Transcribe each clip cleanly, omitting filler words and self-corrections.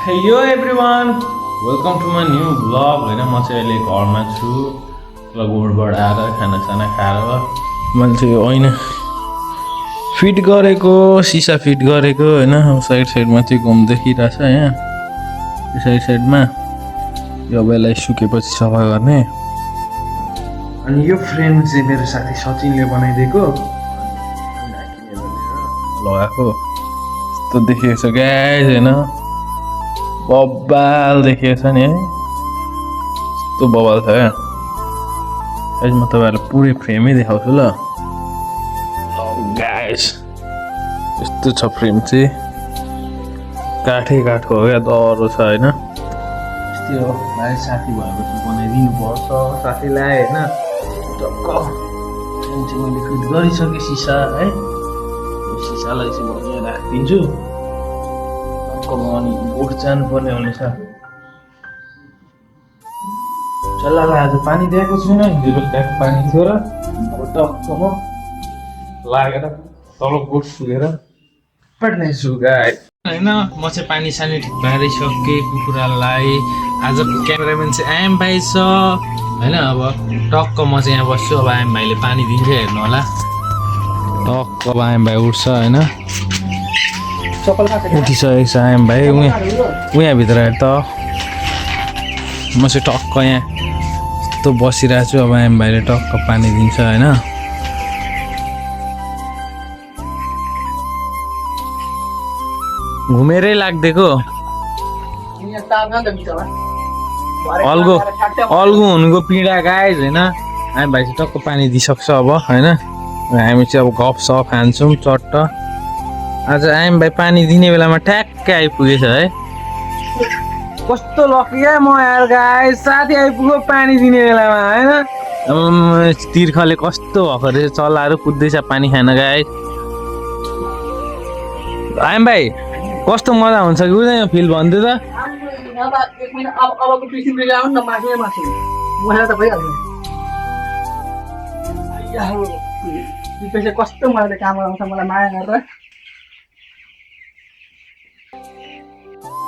hello everyone welcome to my new blog होइन म चाहिँ अहिले घरमा छु क्लबबाट आएर खानासाना खाएर मैले चाहिँ होइन फिट गरेको सिसा फिट गरेको होइन साइड साइडमा चाहिँ घुम देखिरहेछ यहाँ साइड साइडमा यो अब यसलाई सुकेपछि सफा गर्ने अनि यो फ्रेम चाहिँ मेरो साथी सचिनले बनाइदिएको लगाएको यस्तो देखिएको छ गाइस होइन बबाल देखिएको छ नि है यस्तो बबाल छ क्या गाइस म तपाईँहरूलाई पुरै फ्रेमै देखाउँछु ल गाइस यस्तो छ फ्रेम चाहिँ काठै काठको हो क्या दह्रो छ होइन यस्तै हो भाइ साथी भएपछि बनाइदिनु पर्छ साथीलाई होइन टक्क चाहिँ मैले फिट गरिसकेँ सिसा है सिसालाई चाहिँ म यहाँ राखिदिन्छु अनि बोट जानुपर्ने हुनेछ चल्लालाई आज पानी दिएको छुइनँ हिजो बेलुकाको पानी थियो र अब टक्कमा लागेर तल बोट सुकेर पट्नेछु गाई होइन म चाहिँ पानी सानी ठिक पारिसकेँ कुखुरालाई आज क्यामेराम्यान चाहिँ आइएम भाइ छ होइन अब टक्क म चाहिँ यहाँ बस्छु अब आइएम भाइले पानी दिन्छ हेर्नु होला टक्क अब आइएम भाइ उठ्छ होइन उठिसकेको छ आइएम भाइ उहाँभित्र हेर त म चाहिँ टक्क यहाँ यस्तो बसिरहेको छु अब आइएम भाइले टक्क पानी दिन्छ होइन घुमेरै लाग्दिएको अल्गो अल्गो हुनुको पीडा गाइज होइन आइएम भाइ चाहिँ टक्क पानी दिइसक्छ अब होइन हामी चाहिँ अब गफसफ खान्छौँ चट्ट आज आइएम भाइ पानी दिने बेलामा ठ्याक्कै आइपुगेछ है कस्तो लकी क्या म यार गाइस साथी आइपुग्यो पानी दिने बेलामा होइन तिर्खले कस्तो भएको रहेछ चल्लाहरू कुद्दैछ पानी खान गाइस आइएम भाइ कस्तो मजा हुन्छ कि हुँदैन फिल भन्दै त कस्तो मलाई काम गराउँछ मलाई माया गरेर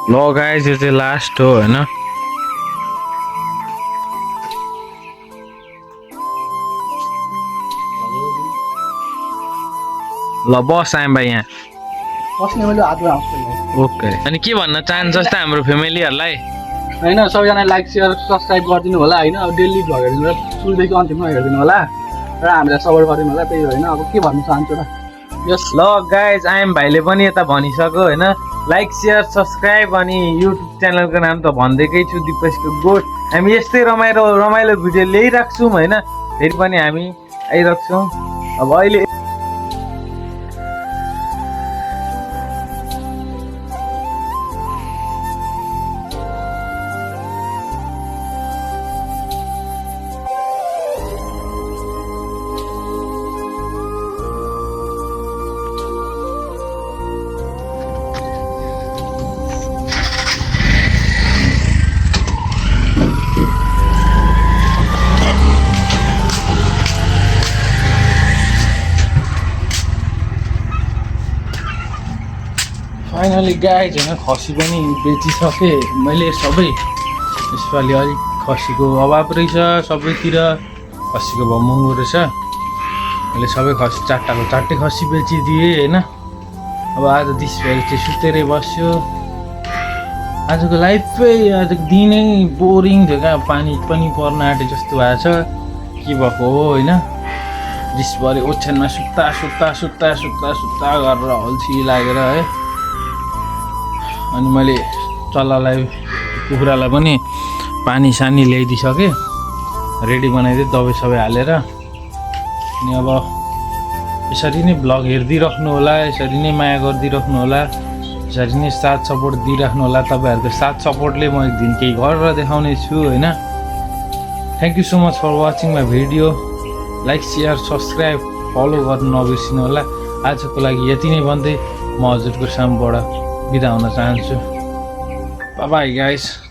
ल गाइस यो चाहिँ लास्ट हो होइन ल बस आइएम भाइ यहाँ बस्ने मैले हात आउँछु ओके अनि के भन्न चाहन्छस् त हाम्रो फ्यामिलीहरूलाई होइन सबैजना लाइक सेयर सब्सक्राइब गरिदिनु होला होइन अब डेली भ्लग हेरिदिनु होला सुरुदेखि अन्तिममा हेरिदिनु होला र हामीलाई सपोर्ट गरिदिनु होला त्यही होइन अब के भन्न चाहन्छु र यस ल गाइज आइएम भाइले पनि यता भनिसक्यो होइन लाइक सेयर सब्सक्राइब अनि युट्युब च्यानलको नाम त भन्दैकै छु दिपेशको गोठ हामी यस्तै रमाइलो भिडियो ल्याइराख्छौँ होइन फेरि पनि हामी आइराख्छौँ अब अहिले फाइनली गाइज होइन खसी पनि बेचिसकेँ मैले सबै यसपालि अलिक खसीको अभाव रहेछ सबैतिर खसीको भाउ महँगो रहेछ मैले सबै खसी चारटै खसी बेचिदिएँ होइन अब आज दिस भएर चाहिँ सुतेरै बस्यो आजको लाइफै आजको दिनै बोरिङ थियो क्या पानी पनि पर्न आँटे जस्तो भएको छ के भएको हो होइन दिसभरि ओछ्यानमा सुत्ता गरेर अल्छी लागेर है अनि मैले चल्लालाई कुखुरालाई पनि पानी सानी ल्याइदिइसकेँ रेडी बनाइदिएँ दबाई सबै हालेर अनि अब यसरी नै ब्लग हेरिदिइराख्नु होला यसरी नै माया गरिदिइराख्नु होला यसरी नै साथ सपोर्ट दिइराख्नु होला तपाईँहरूको साथ सपोर्टले म एक दिन केही गरेर देखाउने छु होइन thank you so much for watching my video like share subscribe follow गर्नु नबिर्सिनु होला आजको लागि यति नै भन्दै म हजुरको सामबाट बिदा हुन चाहन्छु बाई गाइस